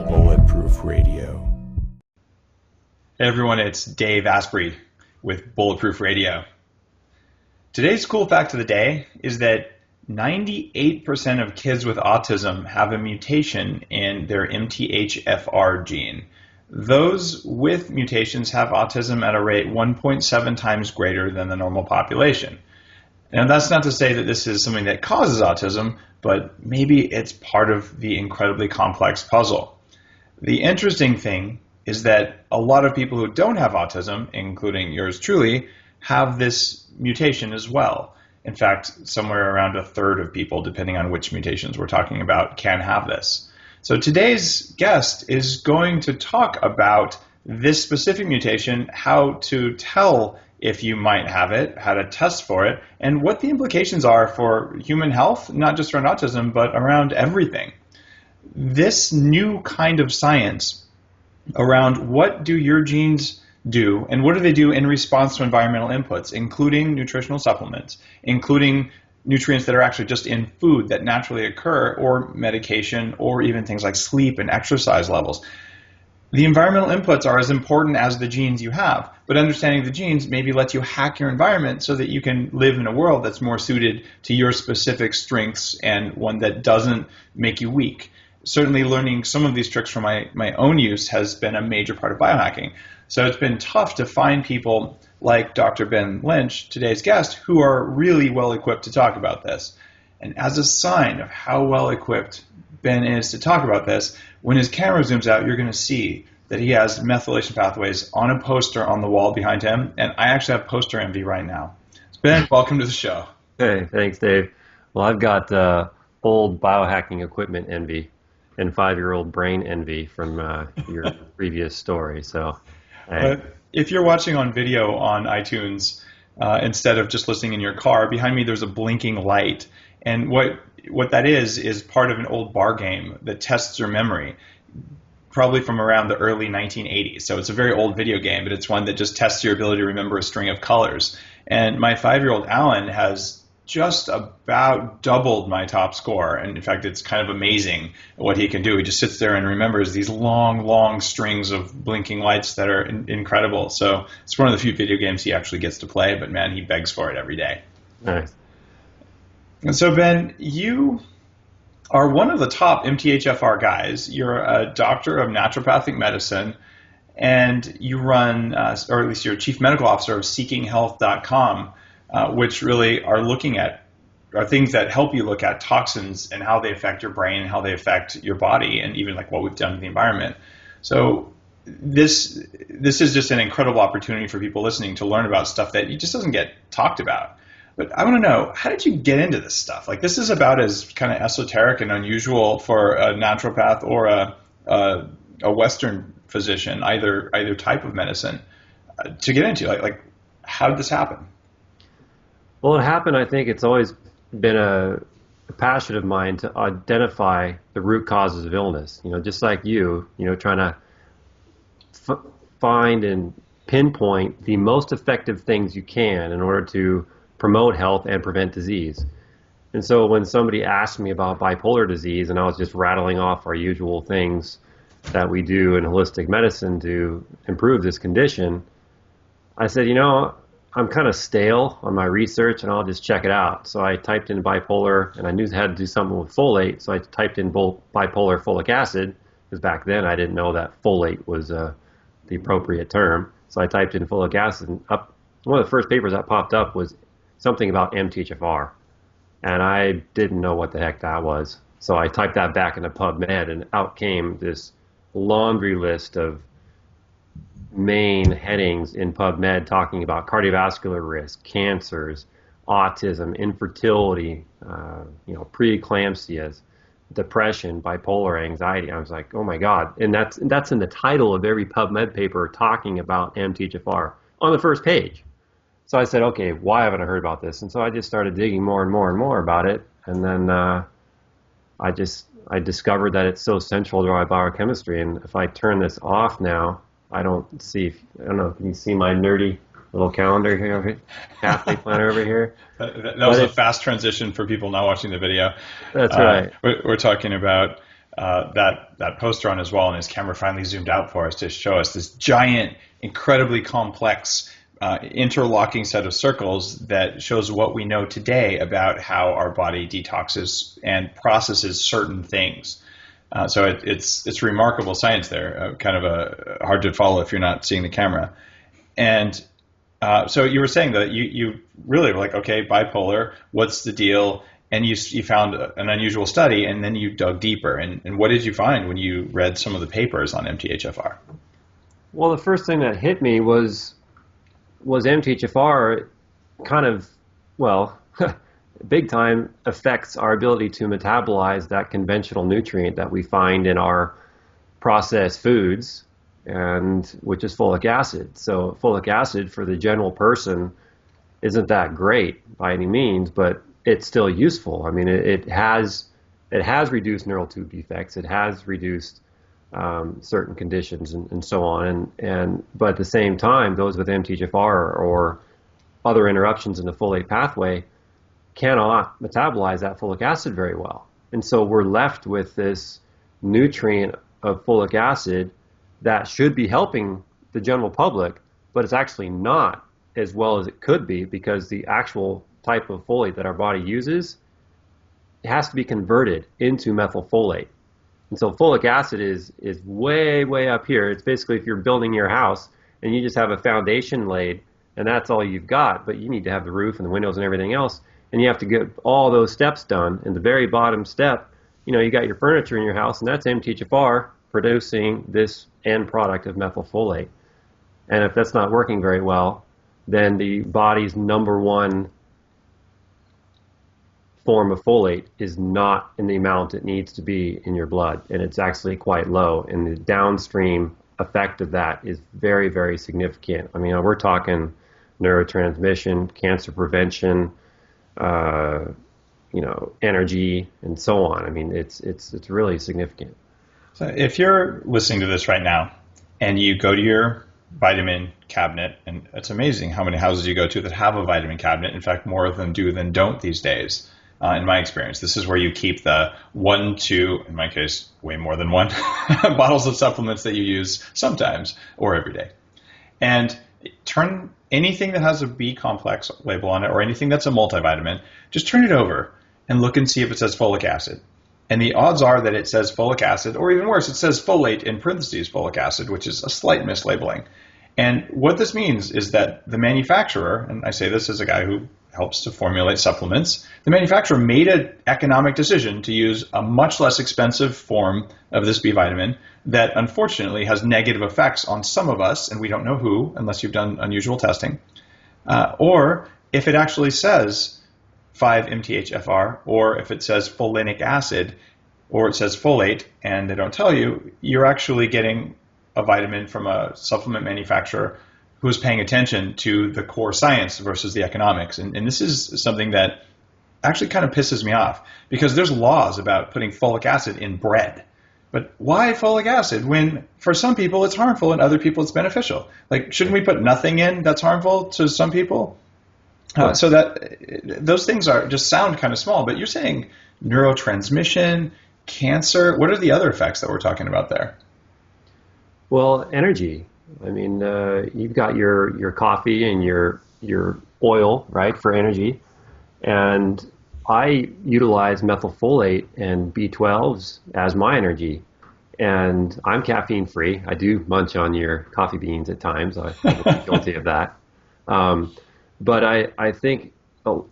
Bulletproof Radio. Hey everyone, it's Dave Asprey with Bulletproof Radio. Today's cool fact of the day is that 98% of kids with autism have a mutation in their MTHFR gene. Those with mutations have autism at a rate 1.7 times greater than the normal population. Now, that's not to say that this is something that causes autism, but maybe it's part of the incredibly complex puzzle. The interesting thing is that a lot of people who don't have autism, including yours truly, have this mutation as well. In fact, somewhere around a third of people, depending on which mutations we're talking about, can have this. So today's guest is going to talk about this specific mutation, how to tell if you might have it, how to test for it, and what the implications are for human health, not just around autism, but around everything. This new kind of science around what do your genes do and what do they do in response to environmental inputs, including nutritional supplements, including nutrients that are actually just in food that naturally occur, or medication, or even things like sleep and exercise levels. The environmental inputs are as important as the genes you have, but understanding the genes maybe lets you hack your environment so that you can live in a world that's more suited to your specific strengths and one that doesn't make you weak. Certainly learning some of these tricks from my own use has been a major part of biohacking. So it's been tough to find people like Dr. Ben Lynch, today's guest, who are really well equipped to talk about this. And as a sign of how well equipped Ben is to talk about this, when his camera zooms out, you're going to see that he has methylation pathways on a poster on the wall behind him, and I actually have poster envy right now. So Ben, welcome to the show. Hey, thanks, Dave. Well, I've got old biohacking equipment envy and 5-year-old brain envy from your previous story. So, if you're watching on video on iTunes instead of just listening in your car, behind me there's a blinking light, and what that is part of an old bar game that tests your memory, probably from around the early 1980s. So it's a very old video game, but it's one that just tests your ability to remember a string of colors. And my 5-year-old Alan has just about doubled my top score. And in fact, it's kind of amazing what he can do. He just sits there and remembers these long, long strings of blinking lights that are incredible. So it's one of the few video games he actually gets to play, but man, he begs for it every day. Nice. And so, Ben, you are one of the top MTHFR guys. You're a doctor of naturopathic medicine, and you run, or at least you're chief medical officer of seekinghealth.com, which really are things that help you look at toxins and how they affect your brain and how they affect your body, and even like what we've done to the environment. So this is just an incredible opportunity for people listening to learn about stuff that just doesn't get talked about. But I want to know, how did you get into this stuff? Like, this is about as kind of esoteric and unusual for a naturopath or a Western physician, either type of medicine, to get into. Like, how did this happen? Well, it happened, I think it's always been a passion of mine to identify the root causes of illness. Just like you, trying to find and pinpoint the most effective things you can in order to promote health and prevent disease. And so when somebody asked me about bipolar disease, and I was just rattling off our usual things that we do in holistic medicine to improve this condition, I said, I'm kind of stale on my research, and I'll just check it out. So I typed in bipolar, and I knew I had to do something with folate, so I typed in bipolar folic acid, because back then I didn't know that folate was the appropriate term. So I typed in folic acid, and one of the first papers that popped up was something about MTHFR, and I didn't know what the heck that was. So I typed that back into PubMed, and out came this laundry list of main headings in PubMed talking about cardiovascular risk, cancers, autism, infertility, preeclampsias, depression, bipolar, anxiety. I was like, oh my God. And that's in the title of every PubMed paper talking about MTHFR on the first page. So I said, okay, why haven't I heard about this? And so I just started digging more and more and more about it. And then I discovered that it's so central to our biochemistry. And if I turn this off now, I don't know, can you see my nerdy little calendar here, pathway planner over here. That was a fast transition for people not watching the video. That's right. We're talking about that poster on his wall, and his camera finally zoomed out for us to show us this giant, incredibly complex interlocking set of circles that shows what we know today about how our body detoxes and processes certain things. So it's remarkable science there, kind of hard to follow if you're not seeing the camera. And so you were saying that you really were like, okay, bipolar, what's the deal? And you found an unusual study, and then you dug deeper. And what did you find when you read some of the papers on MTHFR? Well, the first thing that hit me was MTHFR kind of, well, big time affects our ability to metabolize that conventional nutrient that we find in our processed foods, and which is folic acid. So folic acid for the general person isn't that great by any means, but it's still useful. I mean, it has reduced neural tube defects. It has reduced certain conditions and so on. But at the same time, those with MTHFR or other interruptions in the folate pathway cannot metabolize that folic acid very well. And so we're left with this nutrient of folic acid that should be helping the general public, but it's actually not as well as it could be, because the actual type of folate that our body uses, it has to be converted into methylfolate. And so folic acid is way, way up here. It's basically if you're building your house and you just have a foundation laid and that's all you've got, but you need to have the roof and the windows and everything else, and you have to get all those steps done. And the very bottom step, you got your furniture in your house, and that's MTHFR producing this end product of methylfolate. And if that's not working very well, then the body's number one form of folate is not in the amount it needs to be in your blood, and it's actually quite low, and the downstream effect of that is very, very significant. I mean, we're talking neurotransmission, cancer prevention, energy, and so on. I mean, it's really significant. So if you're listening to this right now and you go to your vitamin cabinet, and it's amazing how many houses you go to that have a vitamin cabinet. In fact, more of them do than don't these days. In my experience, this is where you keep the 1, 2, in my case, way more than one, bottles of supplements that you use sometimes or every day. And turn anything that has a B complex label on it, or anything that's a multivitamin, just turn it over and look and see if it says folic acid. And the odds are that it says folic acid, or even worse, it says folate in parentheses folic acid, which is a slight mislabeling. And what this means is that the manufacturer, and I say this as a guy who helps to formulate supplements, the manufacturer made an economic decision to use a much less expensive form of this B vitamin that unfortunately has negative effects on some of us, and we don't know who unless you've done unusual testing. Or if it actually says 5-MTHFR, or if it says folinic acid, or it says folate, and they don't tell you, you're actually getting a vitamin from a supplement manufacturer who's paying attention to the core science versus the economics. And this is something that actually kind of pisses me off, because there's laws about putting folic acid in bread. But why folic acid when for some people it's harmful and other people it's beneficial? Like, shouldn't we put nothing in that's harmful to some people? So that those things just sound kind of small, but you're saying neurotransmission, cancer. What are the other effects that we're talking about there? Well, energy. I mean, you've got your coffee and your oil, right, for energy. And I utilize methylfolate and B12s as my energy. And I'm caffeine free. I do munch on your coffee beans at times. I'm guilty of that. But I think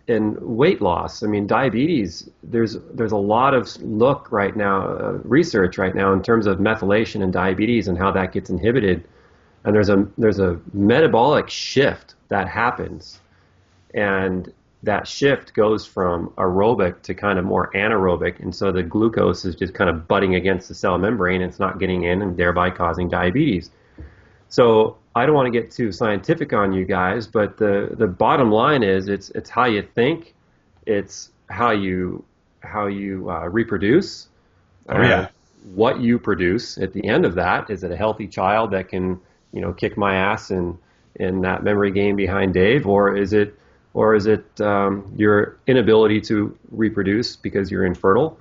in weight loss, I mean, diabetes, there's a lot of research right now in terms of methylation and diabetes and how that gets inhibited. And there's a metabolic shift that happens. And that shift goes from aerobic to kind of more anaerobic. And so the glucose is just kind of butting against the cell membrane. It's not getting in, and thereby causing diabetes. So I don't want to get too scientific on you guys, but the bottom line is it's how you think, it's how you reproduce, what you produce at the end of that. Is it a healthy child that can kick my ass and in that memory game behind Dave, or is it your inability to reproduce because you're infertile,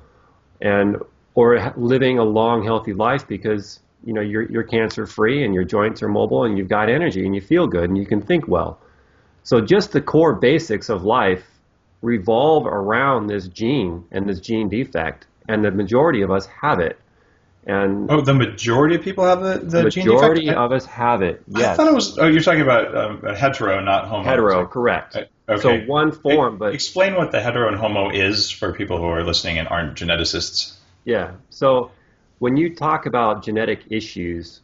or living a long, healthy life because you're cancer free and your joints are mobile and you've got energy and you feel good and you can think well. So just the core basics of life revolve around this gene and this gene defect, and the majority of us have it. And the majority of people have the gene defect? Majority of us have it, yes. I thought it was, you're talking about hetero, not homo. Hetero, correct. Okay. So one form, but... Explain what the hetero and homo is for people who are listening and aren't geneticists. Yeah, so when you talk about genetic issues,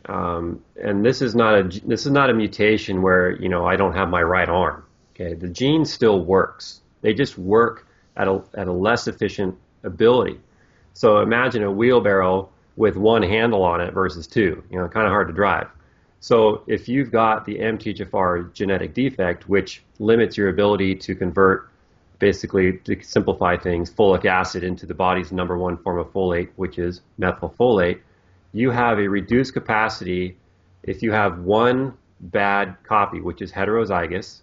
and this is not a mutation where, I don't have my right arm. Okay, the gene still works. They just work at a less efficient ability. So imagine a wheelbarrow with one handle on it versus two. Kind of hard to drive. So if you've got the MTHFR genetic defect, which limits your ability to convert, basically, to simplify things, folic acid into the body's number one form of folate, which is methylfolate, you have a reduced capacity if you have one bad copy, which is heterozygous,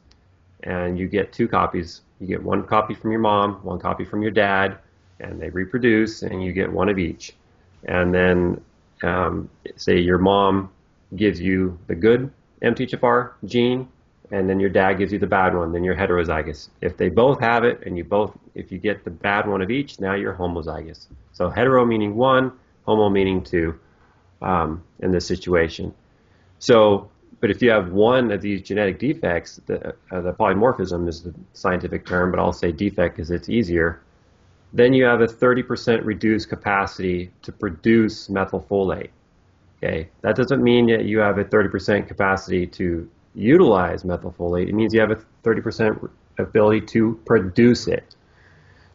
and you get two copies. You get one copy from your mom, one copy from your dad, and they reproduce, and you get one of each. And then, say your mom gives you the good MTHFR gene, and then your dad gives you the bad one, then you're heterozygous. If they both have it, and if you get the bad one of each, now you're homozygous. So hetero meaning one, homo meaning two, in this situation. So, but if you have one of these genetic defects, the polymorphism is the scientific term, but I'll say defect because it's easier, then you have a 30% reduced capacity to produce methylfolate. Okay, that doesn't mean that you have a 30% capacity to utilize methylfolate. It means you have a 30% ability to produce it.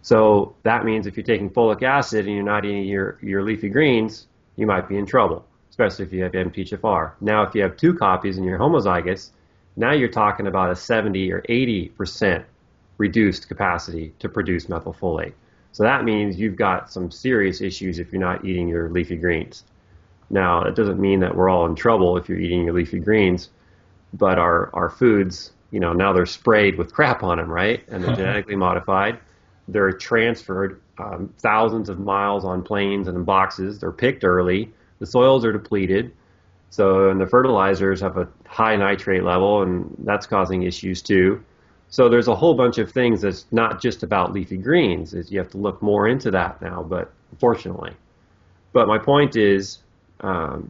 So that means if you're taking folic acid and you're not eating your leafy greens, you might be in trouble, especially if you have MTHFR. Now, if you have two copies and you're homozygous, now you're talking about a 70 or 80% reduced capacity to produce methylfolate. So that means you've got some serious issues if you're not eating your leafy greens. Now, it doesn't mean that we're all in trouble if you're eating your leafy greens, but our foods, now they're sprayed with crap on them, right? And they're genetically modified. They're transferred thousands of miles on planes and in boxes. They're picked early. The soils are depleted. And the fertilizers have a high nitrate level, and that's causing issues too. So there's a whole bunch of things that's not just about leafy greens. You have to look more into that now, but unfortunately. But my point is, a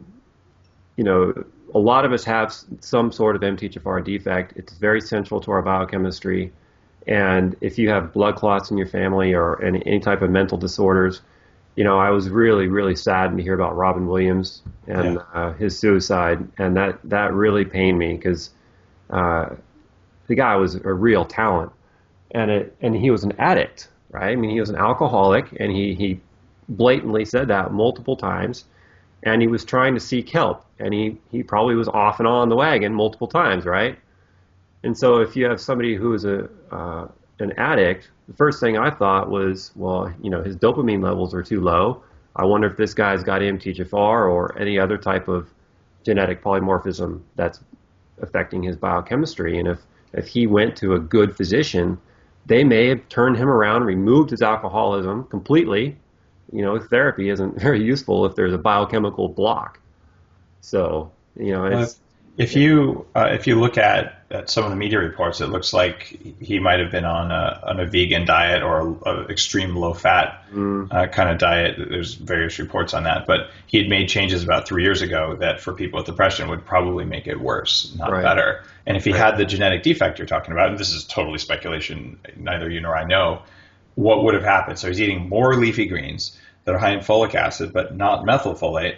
lot of us have some sort of MTHFR defect. It's very central to our biochemistry. And if you have blood clots in your family or any type of mental disorders, I was really, really saddened to hear about Robin Williams and his suicide. And that really pained me because the guy was a real talent. And he was an addict, right? I mean, he was an alcoholic, and he blatantly said that multiple times. And he was trying to seek help, and he probably was off and on the wagon multiple times, right? And so if you have somebody who is an addict, the first thing I thought was, well, his dopamine levels are too low. I wonder if this guy's got MTHFR or any other type of genetic polymorphism that's affecting his biochemistry. And if he went to a good physician, they may have turned him around, removed his alcoholism completely. Therapy isn't very useful if there's a biochemical block. So, it's... If you look at some of the media reports, it looks like he might have been on a vegan diet or an extreme low-fat kind of diet. There's various reports on that. But he had made changes about 3 years ago that for people with depression would probably make it worse, not better. And if he had the genetic defect you're talking about, and this is totally speculation, neither you nor I know, what would have happened? So he's eating more leafy greens that are high in folic acid but not methylfolate.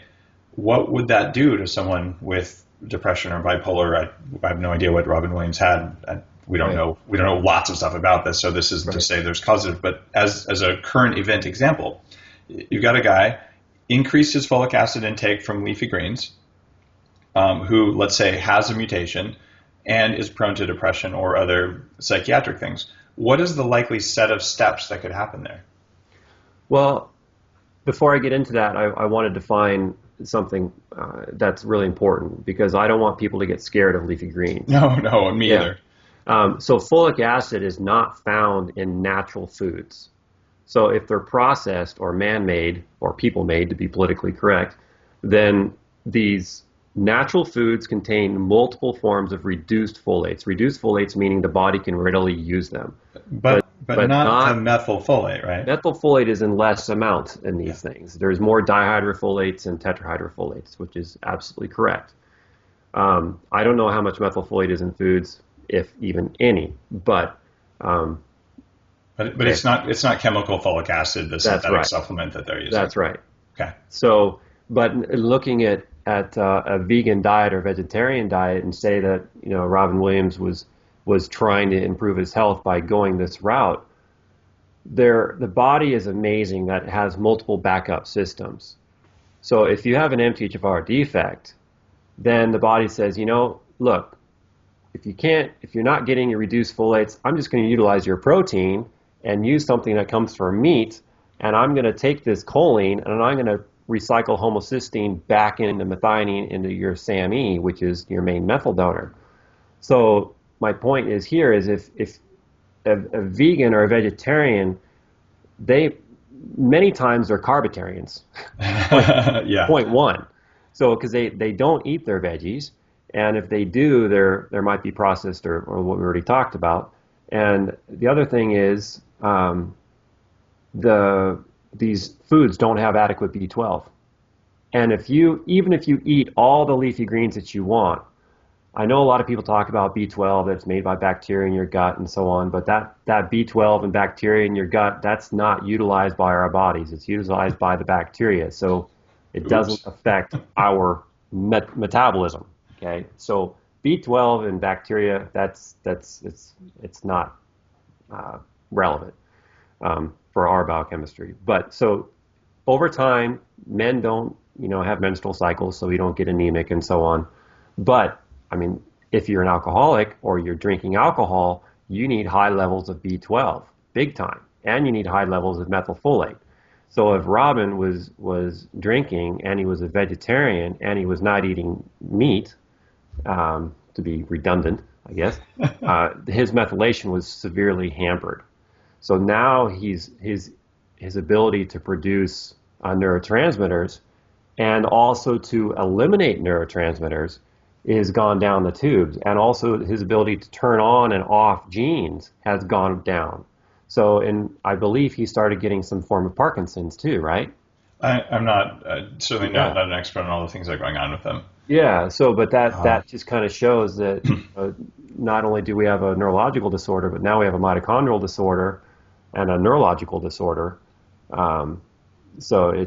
What would that do to someone with depression or bipolar? I have no idea what Robin Williams had. We don't know. We don't know lots of stuff about this, so this isn't to say there's causative. But as a current event example, you've got a guy increased his folic acid intake from leafy greens, who, let's say, has a mutation and is prone to depression or other psychiatric things. What is the likely set of steps that could happen there? Well, before I get into that, I want to define something that's really important, because I don't want people to get scared of leafy greens. No, me either. So folic acid is not found in natural foods. So if they're processed or man-made or people-made, to be politically correct, then these natural foods contain multiple forms of reduced folates. Reduced folates meaning the body can readily use them. But not the methylfolate, right? Methylfolate is in less amounts in these things. There's more dihydrofolates and tetrahydrofolates, which is absolutely correct. I don't know how much methylfolate is in foods, if even any, but it's not chemical folic acid, the synthetic supplement that they're using. That's right. Okay. So, but looking at a vegan diet or vegetarian diet, and say that Robin Williams was trying to improve his health by going this route, the body is amazing that it has multiple backup systems. So if you have an MTHFR defect, then the body says, look, if you're not getting your reduced folates, I'm just going to utilize your protein and use something that comes from meat, and I'm going to take this choline and I'm going to recycle homocysteine back into methionine into your SAMe, which is your main methyl donor. So my point is here is if a vegan or a vegetarian, many times they're carbitarians. Yeah. Point one. So because they don't eat their veggies, and if they do, there might be processed or what we already talked about. And the other thing is these foods don't have adequate B12. And even if you eat all the leafy greens that you want, I know a lot of people talk about B12 that's made by bacteria in your gut and so on, but that B12 and bacteria in your gut, that's not utilized by our bodies. It's utilized by the bacteria. So it doesn't affect our metabolism. Okay, so B12 and bacteria, it's not relevant for our biochemistry. But so over time, men don't have menstrual cycles, so we don't get anemic and so on. But I mean, if you're an alcoholic or you're drinking alcohol, you need high levels of B12, big time, and you need high levels of methylfolate. So if Robin was drinking and he was a vegetarian and he was not eating meat, to be redundant, I guess, his methylation was severely hampered. So now his ability to produce neurotransmitters and also to eliminate neurotransmitters is gone down the tubes, and also his ability to turn on and off genes has gone down. So, and I believe he started getting some form of Parkinson's too, right? I'm not certainly not an expert on all the things that are going on with them. Yeah. So, but that just kind of shows that not only do we have a neurological disorder, but now we have a mitochondrial disorder and a neurological disorder. So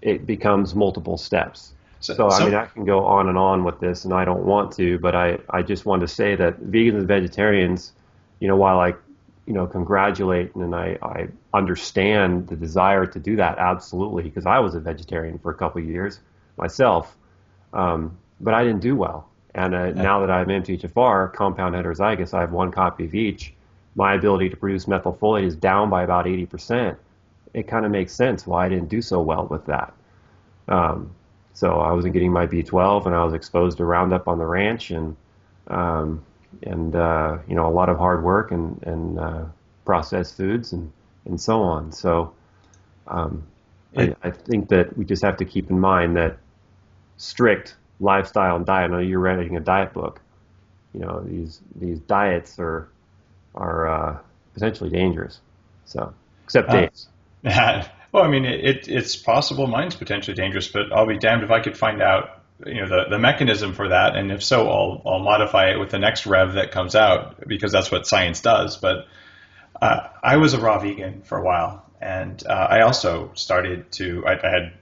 it becomes multiple steps. So I mean, I can go on and on with this, and I don't want to, but I just want to say that vegans and vegetarians, while I, congratulate and I understand the desire to do that, absolutely, because I was a vegetarian for a couple of years myself, but I didn't do well. And now that I'm MTHFR, compound heterozygous, I have one copy of each. My ability to produce methylfolate is down by about 80%. It kind of makes sense why I didn't do so well with that. So I wasn't getting my B12, and I was exposed to Roundup on the ranch, and a lot of hard work and processed foods and so on. So I think that we just have to keep in mind that strict lifestyle and diet. I know you're writing a diet book. These diets are potentially dangerous. So except Dave's. Well, I mean, it's possible mine's potentially dangerous, but I'll be damned if I could find out, the mechanism for that, and if so, I'll modify it with the next rev that comes out, because that's what science does. But I was a raw vegan for a while, and I also started to. I had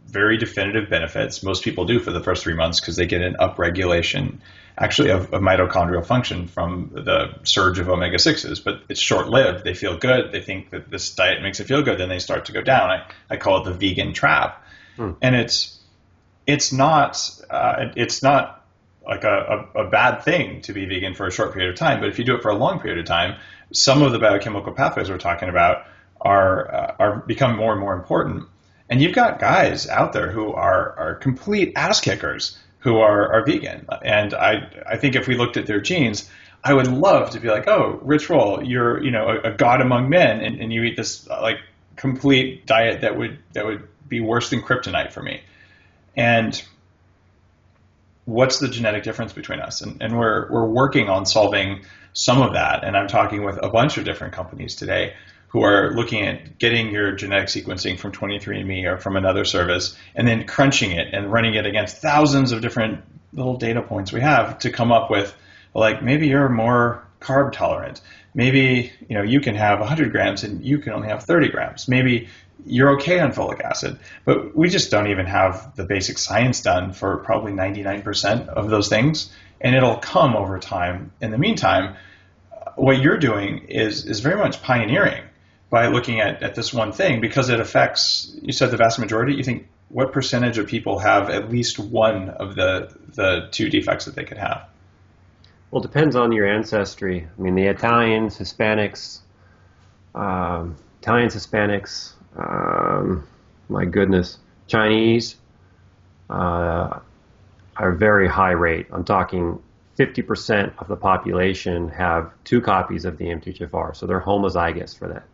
very definitive benefits. Most people do for the first 3 months because they get an upregulation, actually, of mitochondrial function from the surge of omega-6s, but it's short-lived. They feel good. They think that this diet makes it feel good. Then they start to go down. I call it the vegan trap. And it's not like a bad thing to be vegan for a short period of time, but if you do it for a long period of time, some of the biochemical pathways we're talking about are become more and more important. And you've got guys out there who are complete ass kickers who are vegan. And I think if we looked at their genes, I would love to be like, oh, Rich Roll, you're a god among men, and you eat this like complete diet that would be worse than kryptonite for me. And what's the genetic difference between us? And we're working on solving some of that. And I'm talking with a bunch of different companies today who are looking at getting your genetic sequencing from 23andMe or from another service, and then crunching it and running it against thousands of different little data points we have to come up with, like, maybe you're more carb tolerant. Maybe, you can have 100 grams and you can only have 30 grams. Maybe you're okay on folic acid. But we just don't even have the basic science done for probably 99% of those things. And it'll come over time. In the meantime, what you're doing is very much pioneering by looking at this one thing, because it affects, you said the vast majority. You think, what percentage of people have at least one of the two defects that they could have? Well, it depends on your ancestry. I mean, the Italians, Hispanics, my goodness, Chinese are very high rate. I'm talking 50% of the population have 2 copies of the MTHFR, so they're homozygous for that.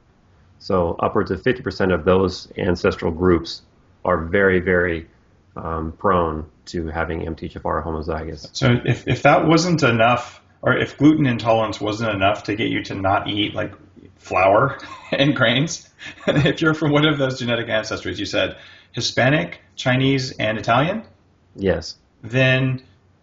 So upwards of 50% of those ancestral groups are very, very prone to having MTHFR homozygous. So if that wasn't enough, or if gluten intolerance wasn't enough to get you to not eat like flour and grains, if you're from one of those genetic ancestries, you said Hispanic, Chinese, and Italian? Yes. Then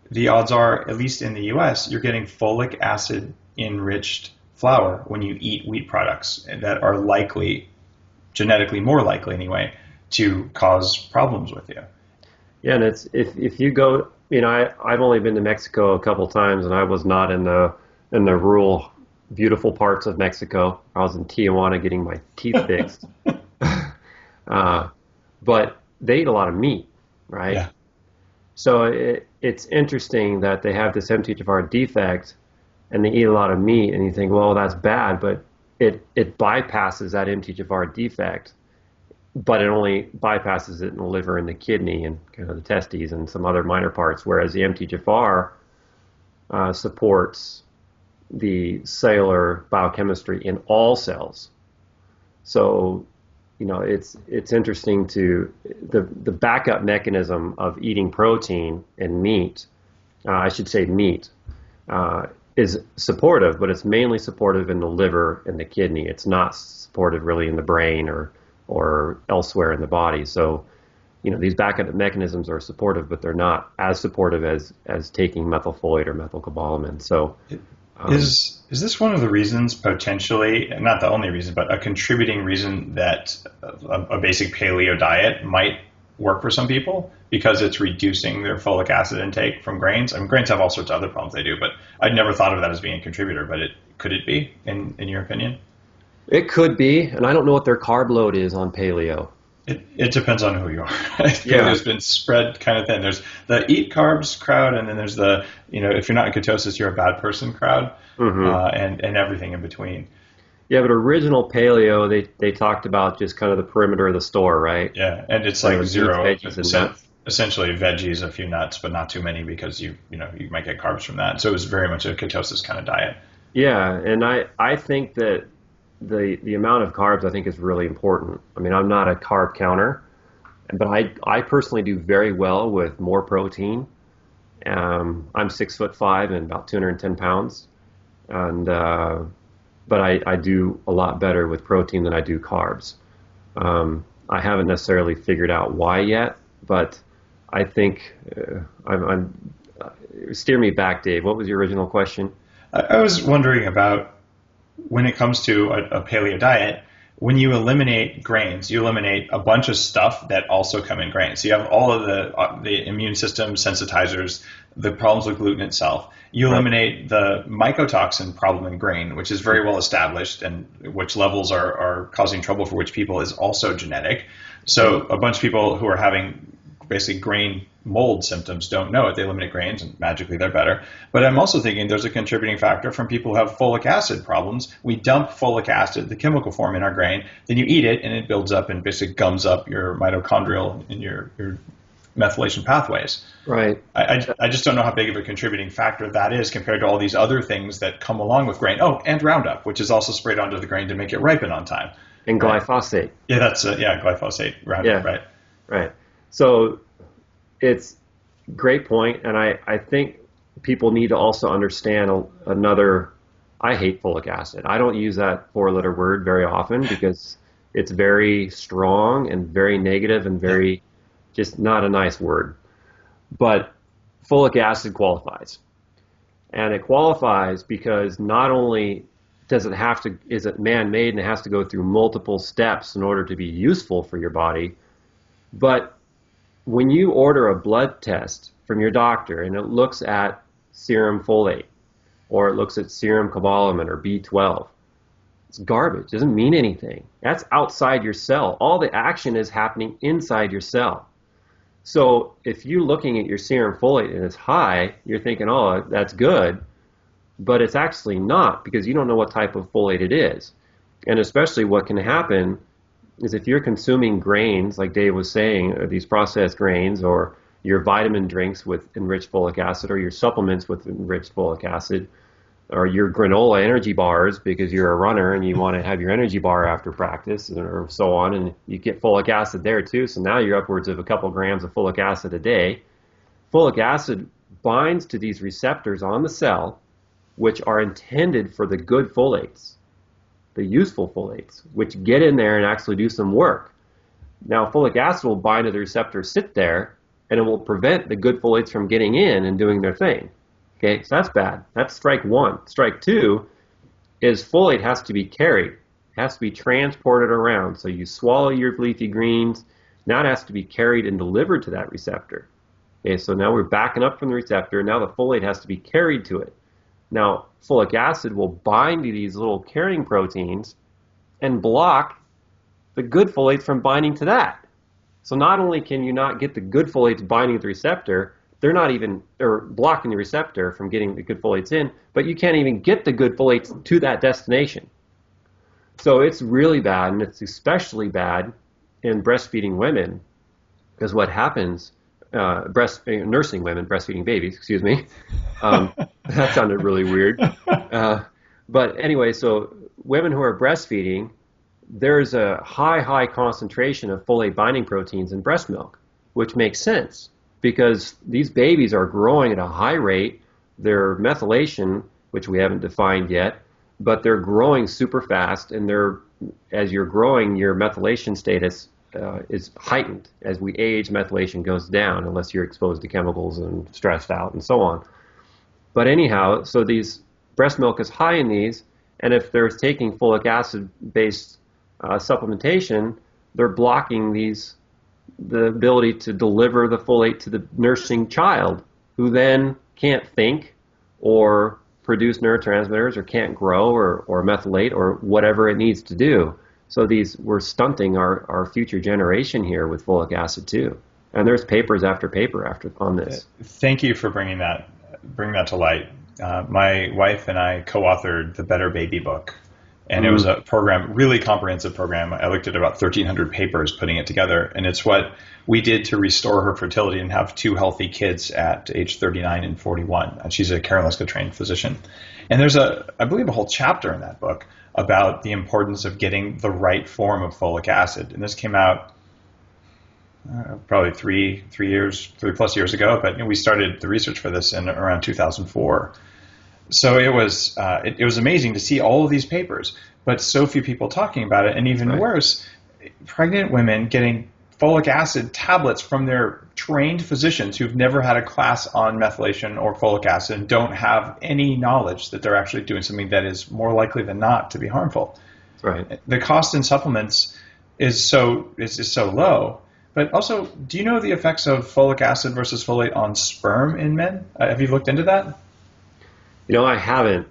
the odds are, at least in the US, you're getting folic acid enriched flour when you eat wheat products that are likely, genetically more likely anyway, to cause problems with you. Yeah, and it's if you go, I've only been to Mexico a couple times, and I was not in the rural, beautiful parts of Mexico. I was in Tijuana getting my teeth fixed. But they eat a lot of meat, right? Yeah. So it's interesting that they have this MTHFR defect, and they eat a lot of meat, and you think, well, that's bad, but it bypasses that MTHFR defect, but it only bypasses it in the liver and the kidney and kind of the testes and some other minor parts, whereas the MTHFR supports the cellular biochemistry in all cells. So, it's interesting to the backup mechanism of eating protein and meat, I should say meat, is supportive, but it's mainly supportive in the liver and the kidney. It's not supportive really in the brain or elsewhere in the body. So, these backup mechanisms are supportive, but they're not as supportive as taking methylfolate or methylcobalamin. So, is this one of the reasons, potentially, not the only reason, but a contributing reason that a basic paleo diet might work for some people, because it's reducing their folic acid intake from grains? I mean, grains have all sorts of other problems they do, but I'd never thought of that as being a contributor. But could it be, in your opinion? It could be, and I don't know what their carb load is on paleo. It depends on who you are. Yeah. There's been spread kind of thin. There's the eat carbs crowd, and then there's the, if you're not in ketosis, you're a bad person crowd, and everything in between. Yeah, but original paleo, they talked about just kind of the perimeter of the store, right? Yeah, and it's like 0%, essentially veggies, a few nuts, but not too many, because you might get carbs from that. So it was very much a ketosis kind of diet. Yeah, and I think that the amount of carbs, I think, is really important. I mean, I'm not a carb counter, but I personally do very well with more protein. I'm 6'5" and about 210 pounds, and but I do a lot better with protein than I do carbs. I haven't necessarily figured out why yet, but I think steer me back, Dave. What was your original question? I was wondering about, when it comes to a paleo diet, when you eliminate grains, you eliminate a bunch of stuff that also come in grains. So you have all of the immune system sensitizers, the problems with gluten itself. You eliminate the mycotoxin problem in grain, which is very well established, and which levels are causing trouble for which people is also genetic. So a bunch of people who are having basically grain mold symptoms don't know it. They eliminate grains and magically they're better. But I'm also thinking there's a contributing factor from people who have folic acid problems. We dump folic acid, the chemical form, in our grain, then you eat it and it builds up and basically gums up your mitochondrial and your methylation pathways. Right. I just don't know how big of a contributing factor that is compared to all these other things that come along with grain. Oh, and Roundup, which is also sprayed onto the grain to make it ripen on time. And glyphosate. Yeah, that's glyphosate, Roundup, right? Right. So it's a great point, and I think people need to also understand another. I hate folic acid. I don't use that four-letter word very often because it's very strong and very negative and very just not a nice word. But folic acid qualifies. And it qualifies because not only is it man-made and it has to go through multiple steps in order to be useful for your body, but when you order a blood test from your doctor and it looks at serum folate or it looks at serum cobalamin or B12, it's garbage. It doesn't mean anything. That's outside your cell. All the action is happening inside your cell. So if you're looking at your serum folate and it's high, you're thinking, oh, that's good, but it's actually not because you don't know what type of folate it is. And especially what can happen is if you're consuming grains, like Dave was saying, or these processed grains, or your vitamin drinks with enriched folic acid, or your supplements with enriched folic acid, or your granola energy bars because you're a runner and you want to have your energy bar after practice, or so on, and you get folic acid there too, so now you're upwards of a couple grams of folic acid a day. Folic acid binds to these receptors on the cell, which are intended for the good folates, the useful folates, which get in there and actually do some work. Now, folic acid will bind to the receptor, sit there, and it will prevent the good folates from getting in and doing their thing. Okay, so that's bad. That's strike one. Strike two is folate has to be carried. It has to be transported around. So you swallow your leafy greens. Now it has to be carried and delivered to that receptor. Okay, so now we're backing up from the receptor. Now the folate has to be carried to it. Now, folic acid will bind to these little carrying proteins and block the good folates from binding to that. So not only can you not get the good folates binding to the receptor, they're not even, or blocking the receptor from getting the good folates in, but you can't even get the good folates to that destination. So it's really bad, and it's especially bad in breastfeeding women, because what happens, nursing women, breastfeeding babies, excuse me, that sounded really weird. But anyway, so women who are breastfeeding, there's a high concentration of folate binding proteins in breast milk, which makes sense because these babies are growing at a high rate. Their methylation, which we haven't defined yet, but they're growing super fast, and as you're growing, your methylation status is heightened. As we age, methylation goes down unless you're exposed to chemicals and stressed out and so on. But anyhow, so these breast milk is high in these, and if they're taking folic acid-based supplementation, they're blocking the ability to deliver the folate to the nursing child, who then can't think or produce neurotransmitters or can't grow or methylate or whatever it needs to do. So we're stunting our future generation here with folic acid too. And there's papers after paper on this. Thank you for bringing that to light. My wife and I co-authored the Better Baby book, and it was a program, really comprehensive program. I looked at about 1,300 papers putting it together, and it's what we did to restore her fertility and have 2 healthy kids at age 39 and 41. And she's a Karolinska trained physician. And there's I believe a whole chapter in that book about the importance of getting the right form of folic acid. And this came out probably 3+ years ago, but we started the research for this in around 2004. So it was amazing to see all of these papers, but so few people talking about it, and even worse, pregnant women getting folic acid tablets from their trained physicians who've never had a class on methylation or folic acid and don't have any knowledge that they're actually doing something that is more likely than not to be harmful. Right. The cost in supplements is so low. But also, do you know the effects of folic acid versus folate on sperm in men? Have you looked into that? I haven't.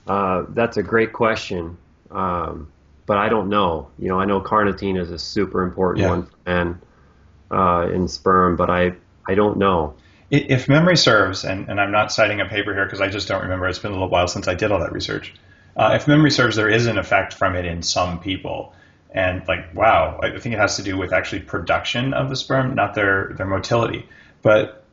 That's a great question, but I don't know. I know carnitine is a super important one for men in sperm, but I I don't know. If memory serves, and I'm not citing a paper here because I just don't remember, it's been a little while since I did all that research. If memory serves, there is an effect from it in some people. And like, wow, I think it has to do with actually production of the sperm, not their motility. But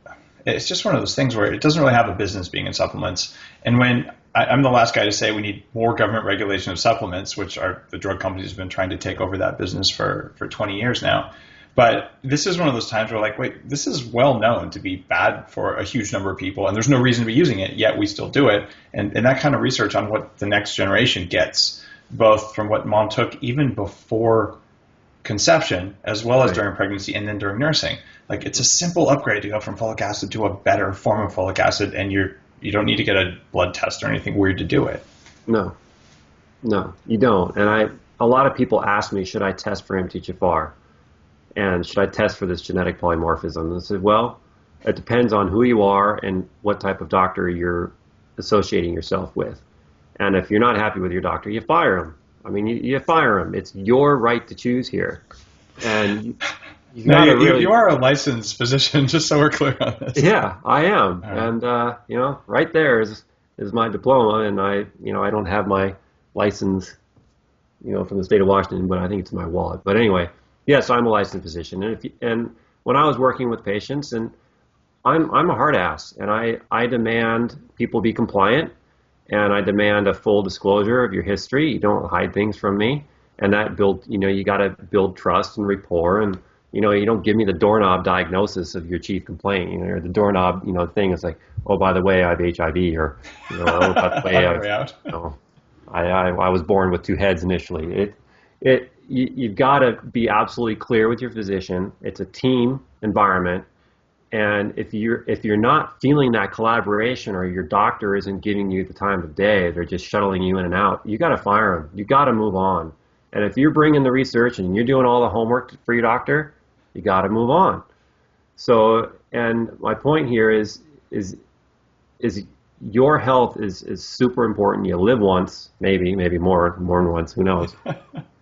it's just one of those things where it doesn't really have a business being in supplements. And when I'm the last guy to say we need more government regulation of supplements, which are the drug companies have been trying to take over that business for 20 years now. But this is one of those times where like, wait, this is well known to be bad for a huge number of people, and there's no reason to be using it, yet we still do it. And that kind of research on what the next generation gets, both from what mom took even before conception, as well as during pregnancy and then during nursing. Like, it's a simple upgrade to go from folic acid to a better form of folic acid, and you don't need to get a blood test or anything weird to do it. No, you don't. And a lot of people ask me, should I test for MTHFR? And should I test for this genetic polymorphism? And I said, well, it depends on who you are and what type of doctor you're associating yourself with. And if you're not happy with your doctor, you fire him. I mean, you fire him. It's your right to choose here. And you are a licensed physician, just so we're clear on this. Yeah, I am. Right. And right there is my diploma, and I don't have my license, from the state of Washington, but I think it's in my wallet. But anyway, yes, I'm a licensed physician, and when I was working with patients, and I'm a hard ass, and I demand people be compliant, and I demand a full disclosure of your history. You don't hide things from me, and that you got to build trust and rapport, and you don't give me the doorknob diagnosis of your chief complaint, or the doorknob thing is like, oh, by the way, I have HIV, or oh, by the way, I was born with two heads initially. You've got to be absolutely clear with your physician. It's a team environment, and if you're not feeling that collaboration, or your doctor isn't giving you the time of day, they're just shuttling you in and out, you got to fire them. You got to move on. And if you're bringing the research and you're doing all the homework for your doctor, you got to move on. So, and my point here is your health is super important. You live once, maybe more than once, who knows?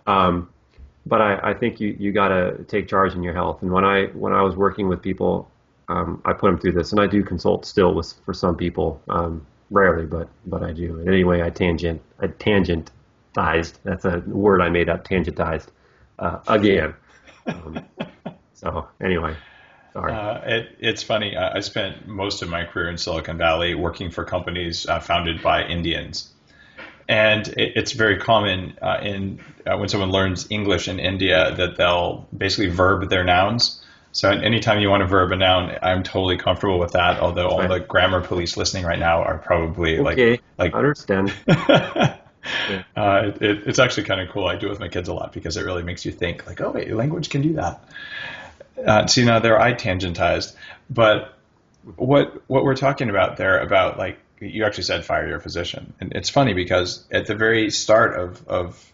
But I think you got to take charge in your health. And when I was working with people, I put them through this, and I do consult still for some people, rarely, but I do. And anyway, I tangentized. That's a word I made up, tangentized, again. So anyway, sorry. It's funny. I spent most of my career in Silicon Valley working for companies founded by Indians. And it's very common when someone learns English in India that they'll basically verb their nouns. So anytime you want to verb a noun, I'm totally comfortable with that, although all the grammar police listening right now are probably like I understand. It's actually kind of cool. I do it with my kids a lot because it really makes you think like, oh, wait, language can do that. See, now there I tangentized. But what we're talking about there about, like, you actually said fire your physician. And it's funny because at the very start of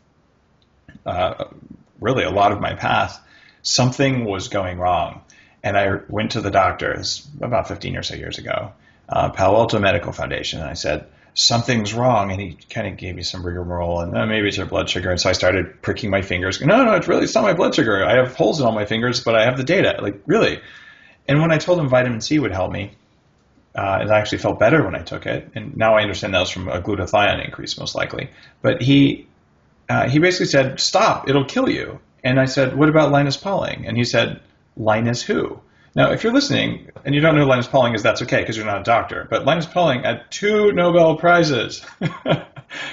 really a lot of my path, something was going wrong. And I went to the doctor about 15 or so years ago, Palo Alto Medical Foundation, and I said, something's wrong. And he kind of gave me some rigmarole, and maybe it's your blood sugar. And so I started pricking my fingers. No, it's not my blood sugar. I have holes in all my fingers, but I have the data. Like, really? And when I told him vitamin C would help me, and I actually felt better when I took it. And now I understand that was from a glutathione increase, most likely. But he basically said, stop, it'll kill you. And I said, what about Linus Pauling? And he said, Linus who? Now, if you're listening and you don't know who Linus Pauling is, that's okay because you're not a doctor. But Linus Pauling had 2 Nobel Prizes.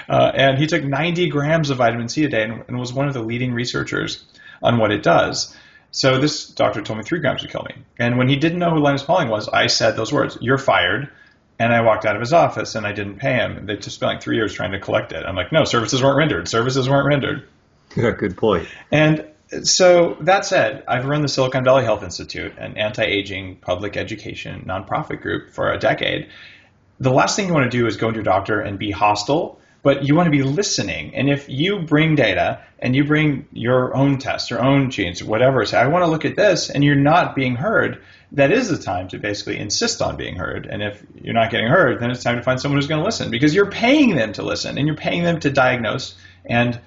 And he took 90 grams of vitamin C a day and was one of the leading researchers on what it does. So this doctor told me 3 grams would kill me. And when he didn't know who Linus Pauling was, I said those words, you're fired. And I walked out of his office and I didn't pay him. They just spent like 3 years trying to collect it. I'm like, no, services weren't rendered. Yeah, good point. And so that said, I've run the Silicon Valley Health Institute, an anti-aging public education nonprofit group, for a decade. The last thing you want to do is go to your doctor and be hostile, but you want to be listening. And if you bring data and you bring your own tests, your own genes, whatever, say, I want to look at this, and you're not being heard, that is the time to basically insist on being heard. And if you're not getting heard, then it's time to find someone who's going to listen, because you're paying them to listen, and you're paying them to diagnose and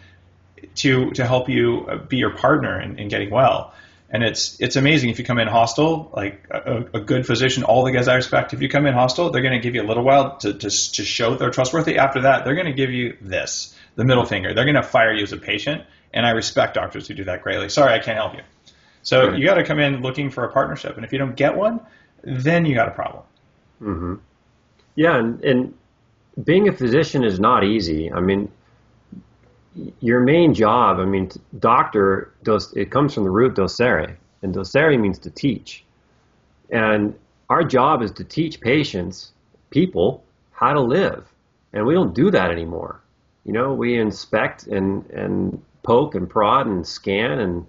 to help you be your partner in getting well. And it's amazing if you come in hostile, like a good physician, all the guys I respect, if you come in hostile, they're going to give you a little while to show they're trustworthy. After that, they're going to give you this, the middle finger. They're going to fire you as a patient, and I respect doctors who do that greatly. Sorry, I can't help you. So you got to come in looking for a partnership, and if you don't get one, then you got a problem. Mm-hmm. Yeah, and being a physician is not easy. I mean, your main job, I mean, doctor, it comes from the root docere, and docere means to teach. And our job is to teach people, how to live. And we don't do that anymore. You know, we inspect and poke and prod and scan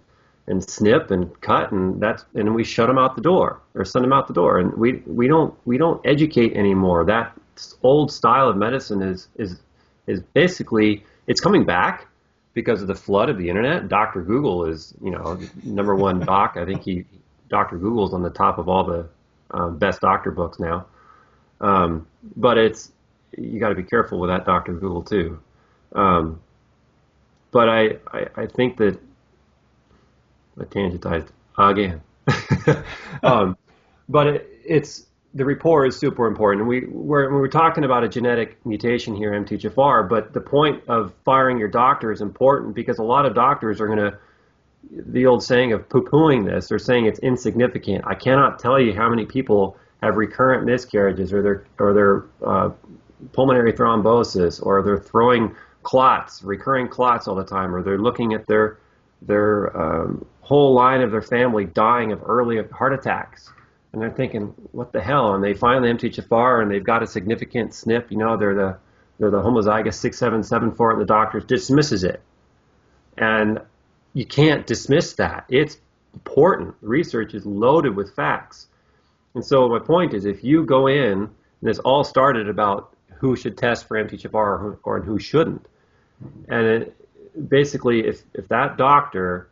and snip and cut, and we shut them out the door or send them out the door. And we don't educate anymore. That old style of medicine is basically, it's coming back because of the flood of the internet. Dr. Google is, number one doc. I think Dr. Google's on the top of all the best doctor books now. But you got to be careful with that Dr. Google too. But I think that I tangentized again. But it's the rapport is super important. And we're talking about a genetic mutation here, MTHFR, but the point of firing your doctor is important because a lot of doctors are going to, the old saying of poo-pooing this, they're saying it's insignificant. I cannot tell you how many people have recurrent miscarriages or their pulmonary thrombosis, or they're throwing recurring clots all the time, or they're looking at their whole line of their family dying of early heart attacks. And they're thinking, what the hell? And they find the MTHFR and they've got a significant SNP. They're the homozygous 6774, and the doctor dismisses it. And you can't dismiss that. It's important. Research is loaded with facts. And so my point is, if you go in, and this all started about who should test for MTHFR or who shouldn't. And basically, if that doctor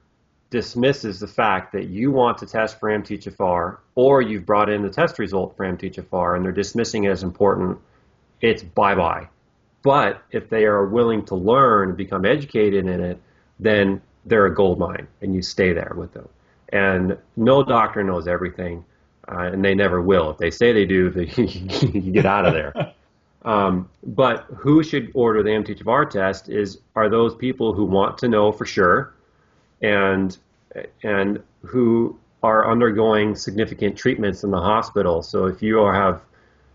dismisses the fact that you want to test for MTHFR, or you've brought in the test result for MTHFR and they're dismissing it as important, it's bye-bye. But if they are willing to learn and become educated in it, then they're a gold mine, and you stay there with them. And no doctor knows everything, and they never will. If they say they do, you get out of there. But who should order the MTHFR test are those people who want to know for sure, and who are undergoing significant treatments in the hospital. So if you're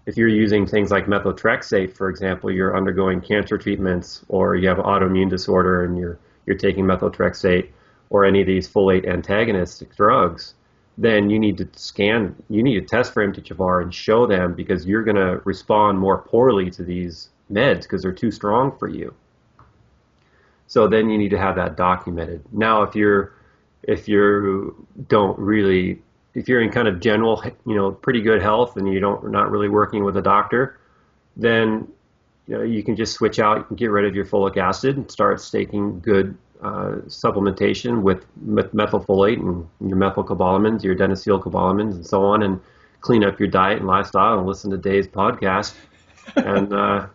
using things like methotrexate, for example, you're undergoing cancer treatments, or you have autoimmune disorder and you're taking methotrexate or any of these folate antagonistic drugs, then you need to test for MTHFR and show them, because you're going to respond more poorly to these meds because they're too strong for you. So then you need to have that documented. Now, if you're in kind of general, pretty good health, and not really working with a doctor, then you can just switch out. You can get rid of your folic acid and start taking good supplementation with methylfolate and your methylcobalamins, your adenosylcobalamins, and so on, and clean up your diet and lifestyle, and listen to Dave's podcast, and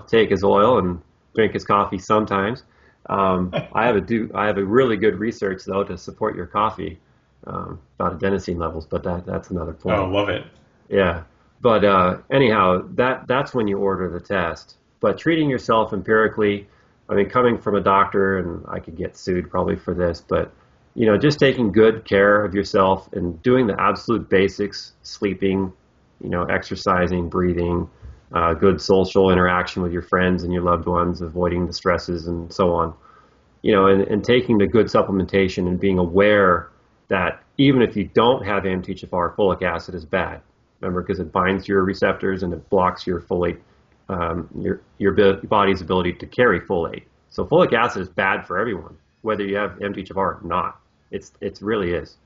take his oil and drink his coffee sometimes. I have a really good research though to support your coffee about adenosine levels, but that's another point. Oh, love it. Yeah, but anyhow, that's when you order the test. But treating yourself empirically, I mean, coming from a doctor, and I could get sued probably for this, but just taking good care of yourself and doing the absolute basics: sleeping, exercising, breathing, good social interaction with your friends and your loved ones, avoiding the stresses and so on, and taking the good supplementation and being aware that even if you don't have MTHFR, folic acid is bad. Remember, because it binds your receptors and it blocks your folate, your body's ability to carry folate. So folic acid is bad for everyone, whether you have MTHFR or not. It really is.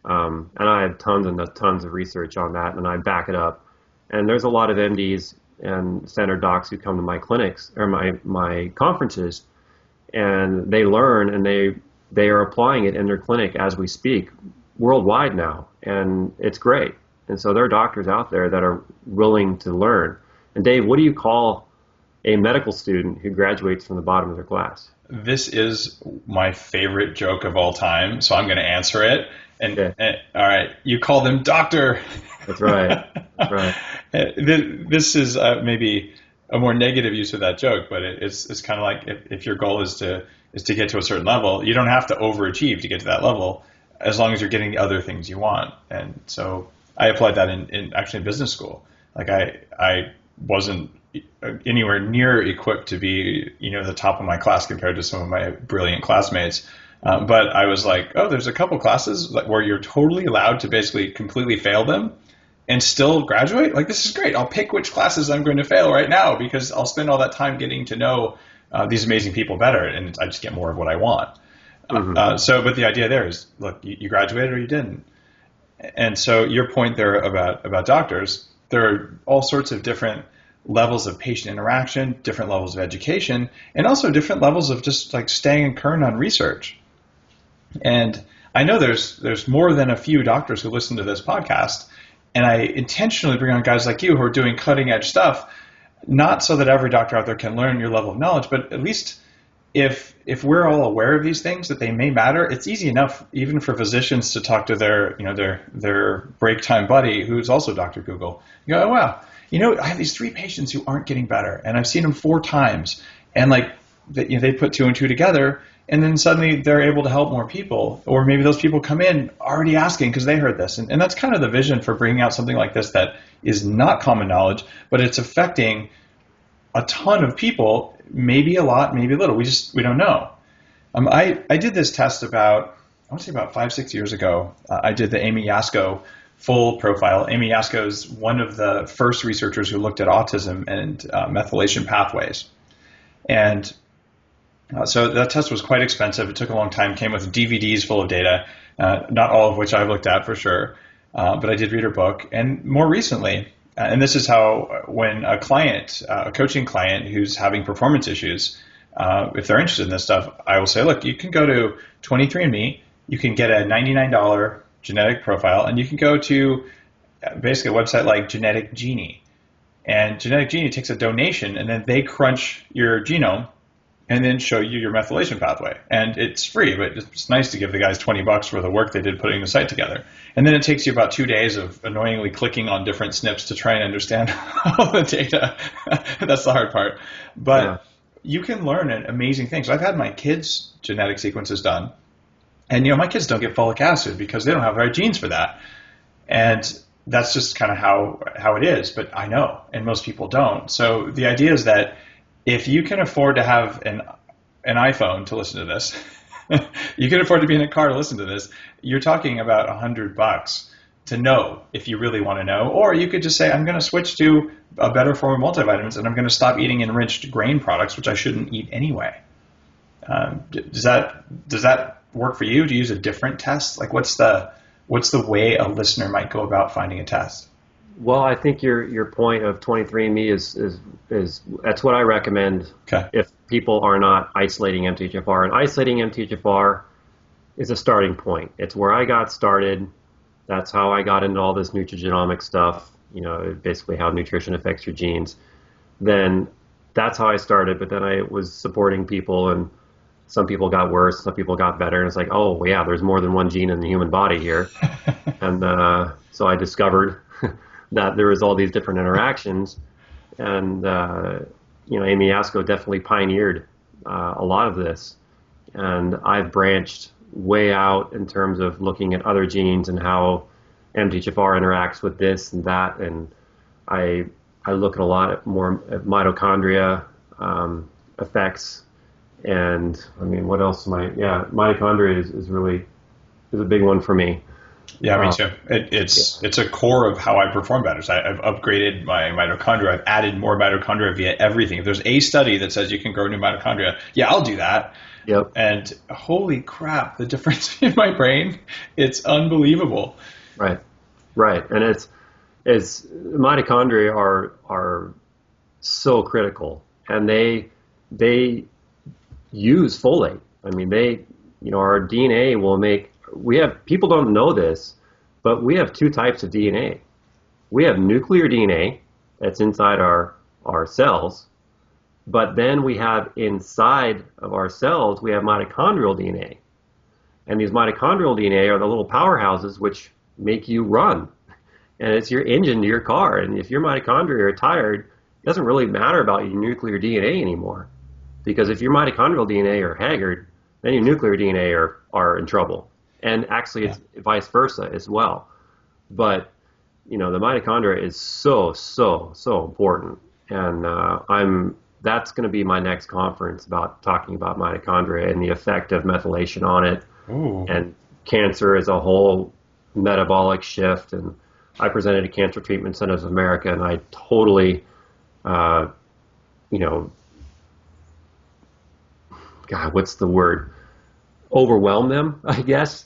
And I have tons and tons of research on that, and I back it up. And there's a lot of MDs and standard docs who come to my clinics or my conferences, and they learn, and they are applying it in their clinic as we speak worldwide now, and it's great. And so there are doctors out there that are willing to learn. And Dave, what do you call a medical student who graduates from the bottom of their class. This is my favorite joke of all time, so I'm going to answer it. Okay. All right, you call them doctor. That's right. That's right. This is maybe a more negative use of that joke, but it's kind of like if your goal is to get to a certain level, you don't have to overachieve to get to that level, as long as you're getting the other things you want. And so I applied that in business school. Like I wasn't anywhere near equipped to be, the top of my class compared to some of my brilliant classmates. But I was like, oh, there's a couple classes where you're totally allowed to basically completely fail them and still graduate. Like, this is great. I'll pick which classes I'm going to fail right now because I'll spend all that time getting to know these amazing people better, and I just get more of what I want. Mm-hmm. But the idea there is, look, you graduated or you didn't. And so your point there about doctors, there are all sorts of different levels of patient interaction, different levels of education, and also different levels of just like staying current on research. And I know there's more than a few doctors who listen to this podcast, and I intentionally bring on guys like you who are doing cutting edge stuff, not so that every doctor out there can learn your level of knowledge, but at least if we're all aware of these things, that they may matter. It's easy enough even for physicians to talk to their break time buddy who's also Dr. Google. You go, oh, wow, I have these 3 patients who aren't getting better, and I've seen them 4 times, and like they put 2 and 2 together, and then suddenly they're able to help more people, or maybe those people come in already asking because they heard this, and that's kind of the vision for bringing out something like this that is not common knowledge, but it's affecting a ton of people, maybe a lot, maybe a little. We don't know. I did this test about 5-6 years ago. I did the Amy Yasko full profile. Amy Yasko is one of the first researchers who looked at autism and methylation pathways. And so that test was quite expensive. It took a long time, came with DVDs full of data, not all of which I've looked at for sure. But I did read her book. And more recently, and this is how when a coaching client who's having performance issues, if they're interested in this stuff, I will say, look, you can go to 23andMe, you can get a $99 genetic profile, and you can go to basically a website like Genetic Genie. And Genetic Genie takes a donation, and then they crunch your genome and then show you your methylation pathway. And it's free, but it's nice to give the guys $20 for the work they did putting the site together. And then it takes you about 2 days of annoyingly clicking on different SNPs to try and understand all the data. That's the hard part. But you can learn amazing things. I've had my kids' genetic sequences done. And, my kids don't get folic acid because they don't have the right genes for that. And that's just kind of how it is. But I know, and most people don't. So the idea is that if you can afford to have an iPhone to listen to this, you can afford to be in a car to listen to this, you're talking about $100 to know if you really want to know. Or you could just say, I'm going to switch to a better form of multivitamins, and I'm going to stop eating enriched grain products, which I shouldn't eat anyway. Does that work for you? Do you use a different test? Like, what's the way a listener might go about finding a test? Well, I think your point of 23andMe is that's what I recommend. Okay. If people are not isolating MTHFR. And isolating MTHFR is a starting point. It's where I got started. That's how I got into all this nutrigenomic stuff, basically how nutrition affects your genes. Then that's how I started, but then I was supporting people, and some people got worse, some people got better, and it's like, oh, yeah, there's more than one gene in the human body here. And so I discovered that there was all these different interactions, and Amy Yasko definitely pioneered a lot of this, and I've branched way out in terms of looking at other genes and how MTHFR interacts with this and that, and I look at a lot more at mitochondria effects, and I mean, what else mitochondria is a big one for me. Yeah, me too. It's a core of how I perform better. So I've upgraded my mitochondria. I've added more mitochondria via everything. If there's a study that says you can grow new mitochondria, yeah, I'll do that. Yep. And holy crap, the difference in my brain, it's unbelievable. Right. And it's mitochondria are so critical, and they use folate. I mean, our DNA will make. People don't know this, but we have 2 types of DNA. We have nuclear DNA that's inside our cells, But then we have inside of our cells, we have mitochondrial DNA. And these mitochondrial DNA are the little powerhouses which make you run. And it's your engine to your car. And if your mitochondria are tired, it doesn't really matter about your nuclear DNA anymore. Because if your mitochondrial DNA are haggard, then your nuclear DNA are in trouble. And actually, it's vice versa as well. But, the mitochondria is so, so, so important. And that's going to be my next conference, about talking about mitochondria and the effect of methylation on it. Ooh. And cancer as a whole metabolic shift. And I presented at Cancer Treatment Centers of America, and I totally, God, what's the word? Overwhelm them, I guess,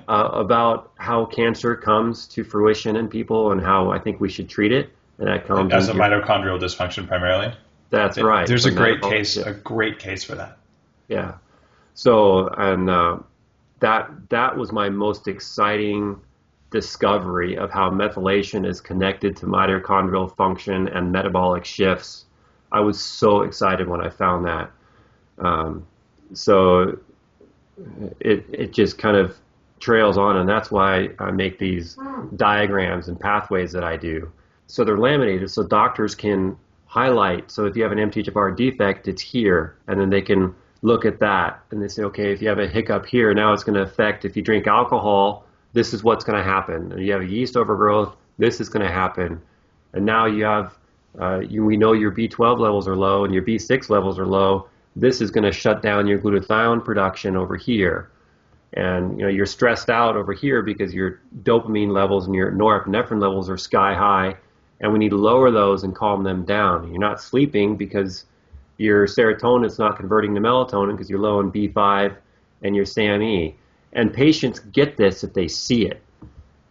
about how cancer comes to fruition in people and how I think we should treat it. And that comes as a mitochondrial dysfunction primarily. That's right. There's a great case for that. Yeah. So, and that was my most exciting discovery of how methylation is connected to mitochondrial function and metabolic shifts. I was so excited when I found that. So it just kind of trails on, and that's why I make these diagrams and pathways that I do. So they're laminated so doctors can highlight. So if you have an MTHFR defect, it's here, and then they can look at that and they say, okay, if you have a hiccup here, now it's going to affect, if you drink alcohol, this is what's going to happen. And you have a yeast overgrowth, this is going to happen. And now you have, we know your B12 levels are low and your B6 levels are low. This is going to shut down your glutathione production over here. And you're stressed out over here because your dopamine levels and your norepinephrine levels are sky high, and we need to lower those and calm them down. You're not sleeping because your serotonin is not converting to melatonin because you're low in B5 and your SAMe. And patients get this if they see it,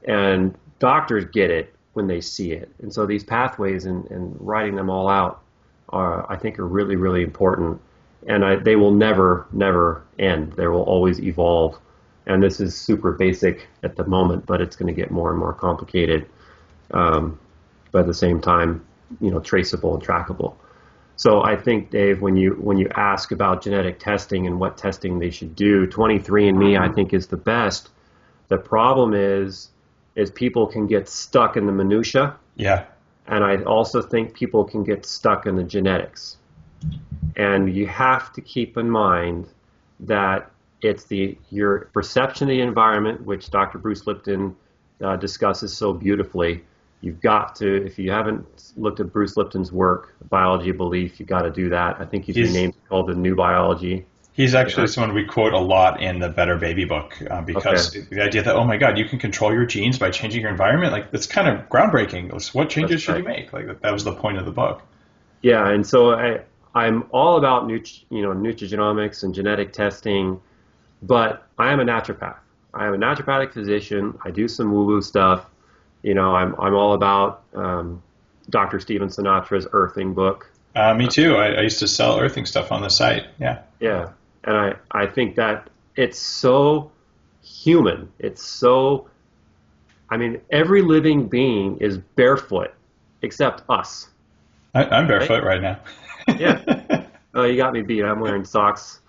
and doctors get it when they see it. And so these pathways and writing them all out I think are really, really important. And they will never, never end. They will always evolve. And this is super basic at the moment, but it's going to get more and more complicated. But at the same time, traceable and trackable. So I think, Dave, when you ask about genetic testing and what testing they should do, 23andMe I think is the best. The problem is people can get stuck in the minutia. Yeah. And I also think people can get stuck in the genetics. And you have to keep in mind that it's your perception of the environment, which Dr. Bruce Lipton discusses so beautifully. You've got to, if you haven't looked at Bruce Lipton's work, Biology of Belief, you've got to do that. I think he's renamed it called The New Biology. He's actually someone we quote a lot in the Better Baby book because the idea that, oh my God, you can control your genes by changing your environment, like that's kind of groundbreaking. What changes should you make? Like that was the point of the book. Yeah, and so I'm all about nutrigenomics and genetic testing, but I am a naturopath. I am a naturopathic physician. I do some woo-woo stuff. I'm all about Dr. Stephen Sinatra's earthing book. Me too. I used to sell earthing stuff on the site. Yeah. Yeah. And I think that it's so human. It's so, every living being is barefoot except us. I'm barefoot right now. Yeah. Oh, you got me beat. I'm wearing socks.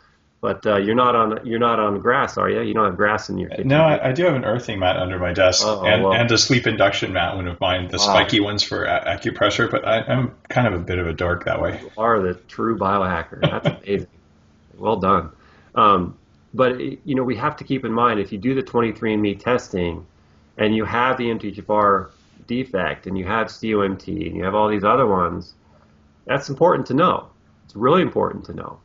But you're not on grass, are you? You don't have grass in your kitchen. No, I do have an earthing mat under my desk and a sleep induction mat, one of mine, the spiky ones for acupressure. But I'm kind of a bit of a dork that way. You are the true biohacker. That's amazing. Well done. But we have to keep in mind, if you do the 23andMe testing and you have the MTHFR defect and you have COMT and you have all these other ones, that's important to know. It's really important to know.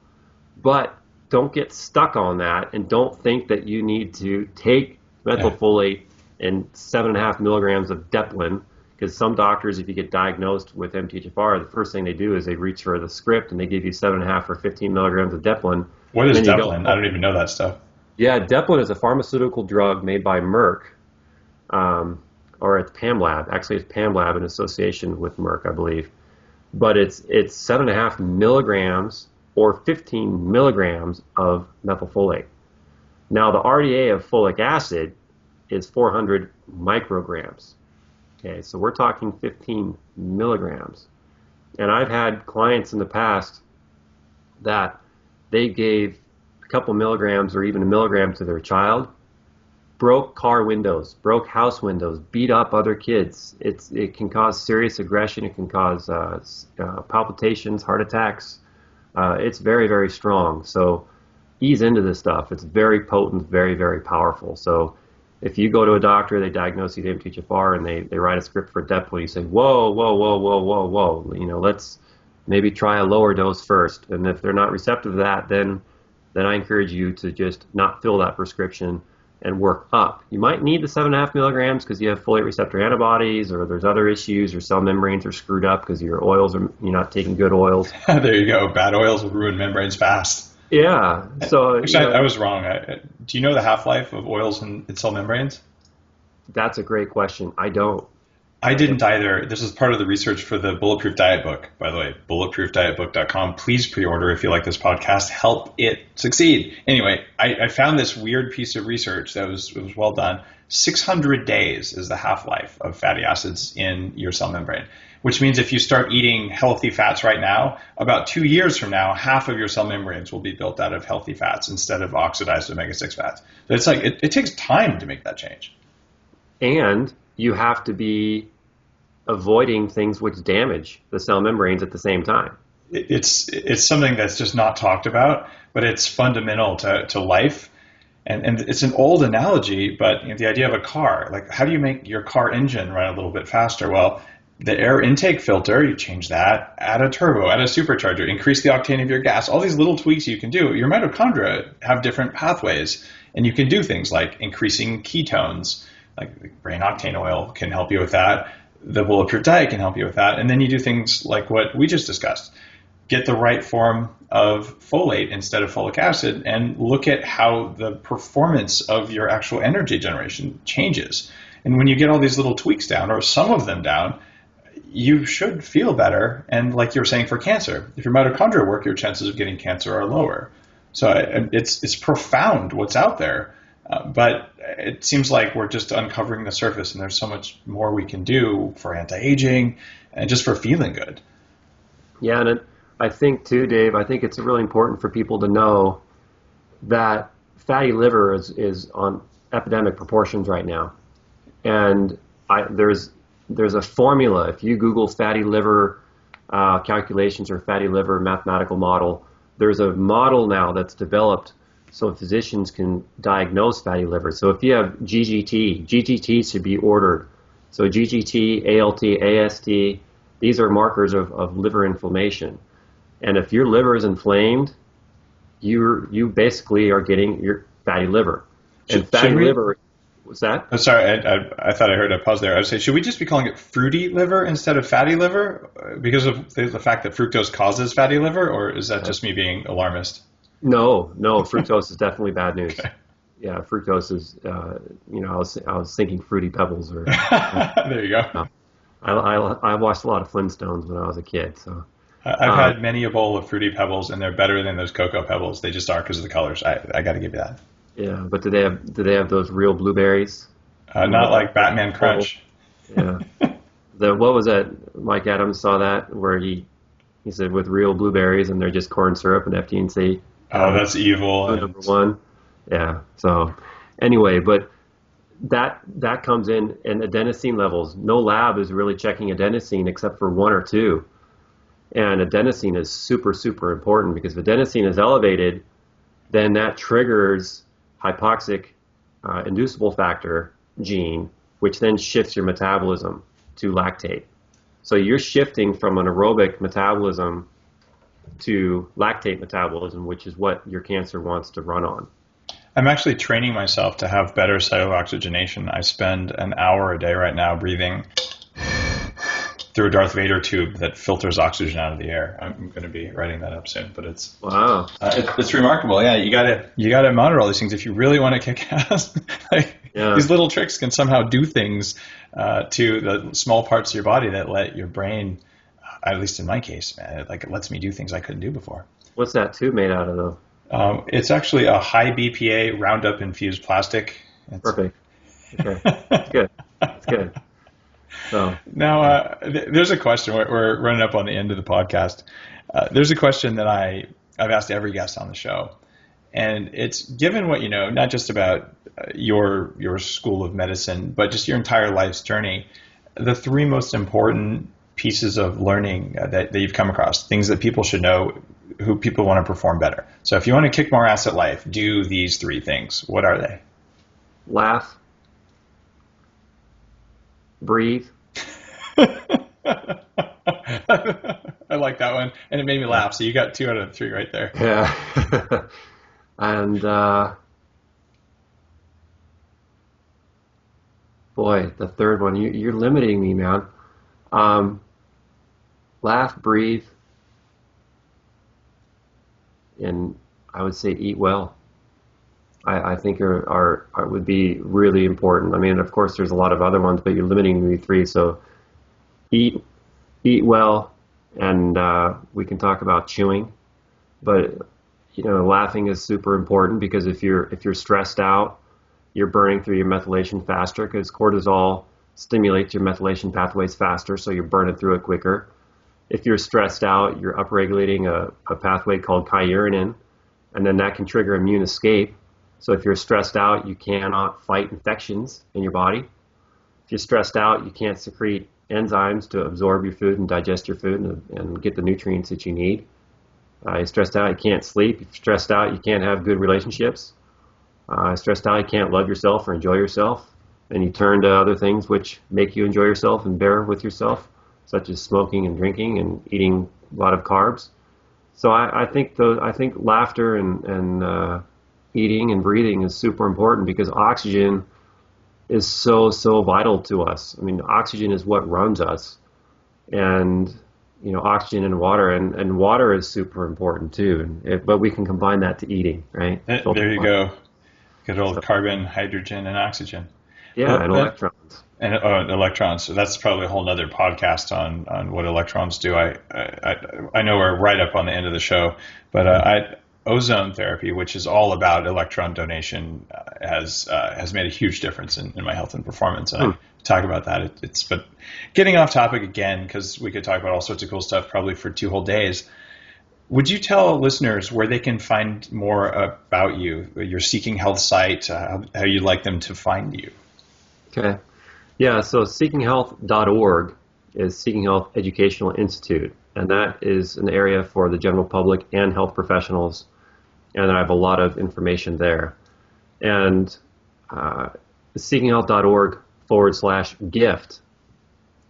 But don't get stuck on that, and don't think that you need to take methylfolate and 7.5 milligrams of Deplin, because some doctors, if you get diagnosed with MTHFR, the first thing they do is they reach for the script and they give you 7.5 or 15 milligrams of Deplin. What is Deplin? I don't even know that stuff. Yeah, Deplin is a pharmaceutical drug made by Merck, or it's PamLab. Actually, it's PamLab in association with Merck, I believe. But it's 7.5 milligrams or 15 milligrams of methylfolate. Now, the RDA of folic acid is 400 micrograms. Okay, so we're talking 15 milligrams. And I've had clients in the past that they gave a couple milligrams or even a milligram to their child, broke car windows, broke house windows, beat up other kids. It can cause serious aggression. It can cause palpitations, heart attacks. It's very, very strong. So ease into this stuff. It's very potent, very, very powerful. So if you go to a doctor, they diagnose you with MTHFR, and they write a script for Depo, you say, whoa, whoa, whoa, whoa, whoa, whoa. Let's maybe try a lower dose first. And if they're not receptive to that, then I encourage you to just not fill that prescription and work up. You might need the 7.5 milligrams because you have folate receptor antibodies, or there's other issues, your cell membranes are screwed up because your oils you're not taking good oils. There you go. Bad oils will ruin membranes fast. Yeah. So actually, I was wrong. Do you know the half-life of oils in cell membranes? That's a great question. I don't. I didn't either. This is part of the research for the Bulletproof Diet book, by the way, bulletproofdietbook.com. Please pre-order if you like this podcast. Help it succeed. Anyway, I found this weird piece of research that was well done. 600 days is the half-life of fatty acids in your cell membrane, which means if you start eating healthy fats right now, about 2 years from now, half of your cell membranes will be built out of healthy fats instead of oxidized omega-6 fats. So it's like it takes time to make that change. And you have to be avoiding things which damage the cell membranes at the same time. It's something that's just not talked about, but it's fundamental to life. And it's an old analogy, but the idea of a car, like how do you make your car engine run a little bit faster? Well, the air intake filter, you change that, add a turbo, add a supercharger, increase the octane of your gas, all these little tweaks you can do. Your mitochondria have different pathways, and you can do things like increasing ketones, like brain octane oil can help you with that. The Bulletproof diet can help you with that. And then you do things like what we just discussed. Get the right form of folate instead of folic acid and look at how the performance of your actual energy generation changes. And when you get all these little tweaks down, or some of them down, you should feel better. And like you were saying for cancer, if your mitochondria work, your chances of getting cancer are lower. So it's profound what's out there. But it seems like we're just uncovering the surface, and there's so much more we can do for anti-aging and just for feeling good. Yeah, and I think too, Dave, I think it's really important for people to know that fatty liver is on epidemic proportions right now. And there's a formula. If you Google fatty liver calculations or fatty liver mathematical model, there's a model now that's developed so physicians can diagnose fatty liver. So if you have GGT should be ordered. So GGT, ALT, AST, these are markers of liver inflammation. And if your liver is inflamed, you basically are getting your fatty liver. And fatty liver, what's that? Oh, sorry, I thought I heard a pause there. I would say, should we just be calling it fruity liver instead of fatty liver because of the fact that fructose causes fatty liver, or is that just me being alarmist? No, fructose is definitely bad news. Okay. Yeah, fructose is, I was thinking Fruity Pebbles. Or there you go. I watched a lot of Flintstones when I was a kid. So I've had many a bowl of Fruity Pebbles, and they're better than those Cocoa Pebbles. They just are because of the colors. I got to give you that. Yeah, but do they have those real blueberries? Not like Batman Crunch. Yeah. What was that? Mike Adams saw that where he said with real blueberries, and they're just corn syrup and FD&C. Oh, that's evil. Number one. Yeah. So anyway, but that comes in, and adenosine levels. No lab is really checking adenosine except for one or two. And adenosine is super, super important because if adenosine is elevated, then that triggers hypoxic inducible factor gene, which then shifts your metabolism to lactate. So you're shifting from an aerobic metabolism to lactate metabolism, which is what your cancer wants to run on. I'm actually training myself to have better cellular oxygenation. I spend an hour a day right now breathing through a Darth Vader tube that filters oxygen out of the air. I'm going to be writing that up soon, but it's wow. It's remarkable. Yeah, you got to monitor all these things if you really want to kick ass. These little tricks can somehow do things to the small parts of your body that let your brain, at least in my case, man, it lets me do things I couldn't do before. What's that tube made out of, though? It's actually a high BPA Roundup infused plastic. Perfect. Okay, that's good. That's good. So now there's a question. We're running up on the end of the podcast. There's a question that I I've asked every guest on the show. And it's given what you know, not just about your school of medicine, but just your entire life's journey, the three most important pieces of learning that you've come across, things that people should know who people want to perform better. So if you want to kick more ass at life, do these three things. What are they? Laugh. Breathe. I like that one. And it made me laugh. So you got 2 out of 3 right there. Yeah. And boy, the third one, you're limiting me, man. Laugh, breathe, and I would say eat well. I think are would be really important. I mean, of course, there's a lot of other ones, but you're limiting me to 3. So eat well, and we can talk about chewing, but laughing is super important, because if you're stressed out, you're burning through your methylation faster, because cortisol stimulates your methylation pathways faster, so you're burning through it quicker. If you're stressed out, you're upregulating a pathway called kynurenine, and then that can trigger immune escape. So if you're stressed out, you cannot fight infections in your body. If you're stressed out, you can't secrete enzymes to absorb your food and digest your food and get the nutrients that you need. You're stressed out, you can't sleep. If you're stressed out, you can't have good relationships. Stressed out, you can't love yourself or enjoy yourself. And you turn to other things which make you enjoy yourself and bear with yourself, such as smoking and drinking and eating a lot of carbs. So I think laughter and eating and breathing is super important, because oxygen is so vital to us. I mean, oxygen is what runs us, and oxygen and water is super important too. But we can combine that to eating, right? There you go. Good old carbon, hydrogen, and oxygen. Yeah, and electrons. And electrons. So that's probably a whole other podcast on what electrons do. I know we're right up on the end of the show, but ozone therapy, which is all about electron donation, has made a huge difference in my health and performance. And I talk about that. But getting off topic again, because we could talk about all sorts of cool stuff probably for 2 whole days. Would you tell listeners where they can find more about you, your Seeking Health site, how you'd like them to find you? Okay. Yeah, so seekinghealth.org is Seeking Health Educational Institute, and that is an area for the general public and health professionals, and I have a lot of information there. And seekinghealth.org/gift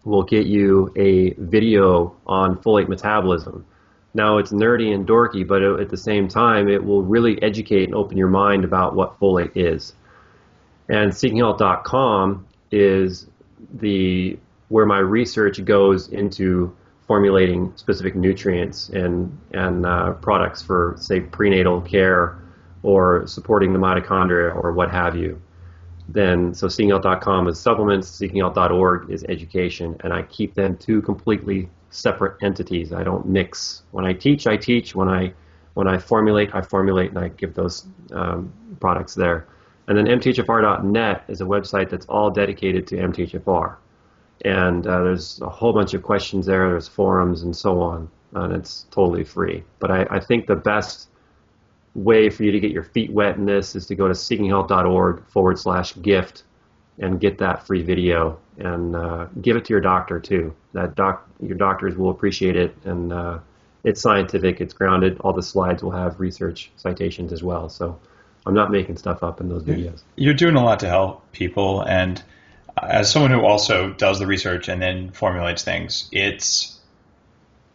will get you a video on folate metabolism. Now, it's nerdy and dorky, but at the same time, it will really educate and open your mind about what folate is. And seekinghealth.com is where my research goes into formulating specific nutrients and products for, say, prenatal care or supporting the mitochondria or what have you. So seekinghealth.com is supplements, seekinghealth.org is education, and I keep them 2 completely separate entities. I don't mix. When I teach, I teach. When I formulate, I formulate, and I give those products there. And then MTHFR.net is a website that's all dedicated to MTHFR. And there's a whole bunch of questions there. There's forums and so on. And it's totally free. But I think the best way for you to get your feet wet in this is to go to seekinghealth.org/gift and get that free video, and give it to your doctor too. Your doctors will appreciate it, and it's scientific, it's grounded. All the slides will have research citations as well. So I'm not making stuff up in those videos. You're doing a lot to help people, and as someone who also does the research and then formulates things, it's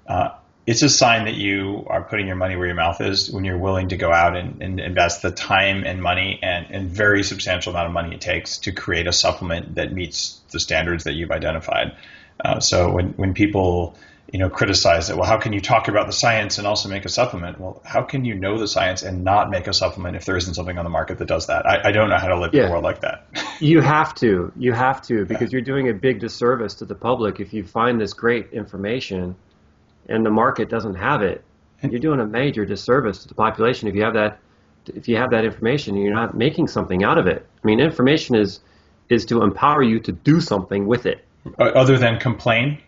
a sign that you are putting your money where your mouth is when you're willing to go out and invest the time and money and very substantial amount of money it takes to create a supplement that meets the standards that you've identified. So when people criticize that, well, how can you talk about the science and also make a supplement? Well, how can you know the science and not make a supplement if there isn't something on the market that does that? I don't know how to live in a world like that. You have to, because you're doing a big disservice to the public if you find this great information and the market doesn't have it. You're doing a major disservice to the population if you have that information and you're not making something out of it. I mean, information is to empower you to do something with it. Other than complain?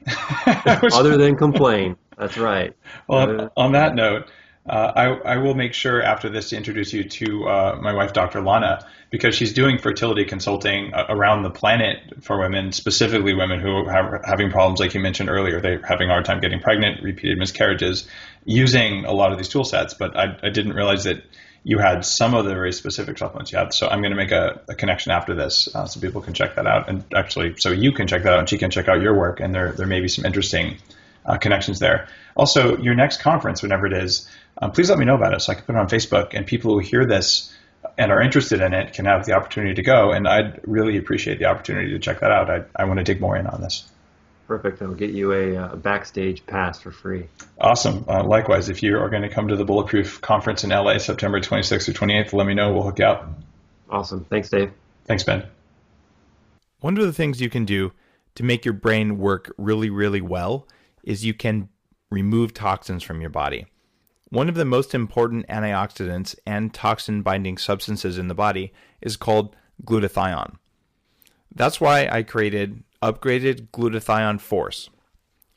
Other than complain. That's right. Well, on that note, I will make sure after this to introduce you to my wife, Dr. Lana, because she's doing fertility consulting around the planet for women, specifically women who are having problems like you mentioned earlier. They're having a hard time getting pregnant, repeated miscarriages, using a lot of these tool sets. But I didn't realize that you had some of the very specific supplements you had. So I'm going to make a connection after this so people can check that out. And actually, so you can check that out and she can check out your work. And there may be some interesting connections there. Also, your next conference, whenever it is, please let me know about it so I can put it on Facebook, and people who hear this and are interested in it can have the opportunity to go. And I'd really appreciate the opportunity to check that out. I want to dig more in on this. Perfect. I'll get you a backstage pass for free. Awesome. Likewise, if you are going to come to the Bulletproof Conference in LA, September 26th or 28th, let me know. We'll hook you up. Awesome. Thanks, Dave. Thanks, Ben. One of the things you can do to make your brain work really, really well is you can remove toxins from your body. One of the most important antioxidants and toxin-binding substances in the body is called glutathione. That's why I created Upgraded Glutathione Force.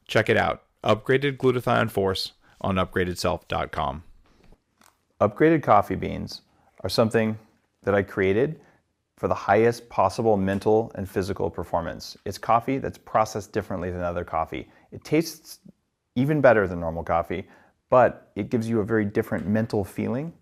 Check it out, Upgraded Glutathione Force on upgradedself.com. Upgraded coffee beans are something that I created for the highest possible mental and physical performance. It's coffee that's processed differently than other coffee. It tastes even better than normal coffee, but it gives you a very different mental feeling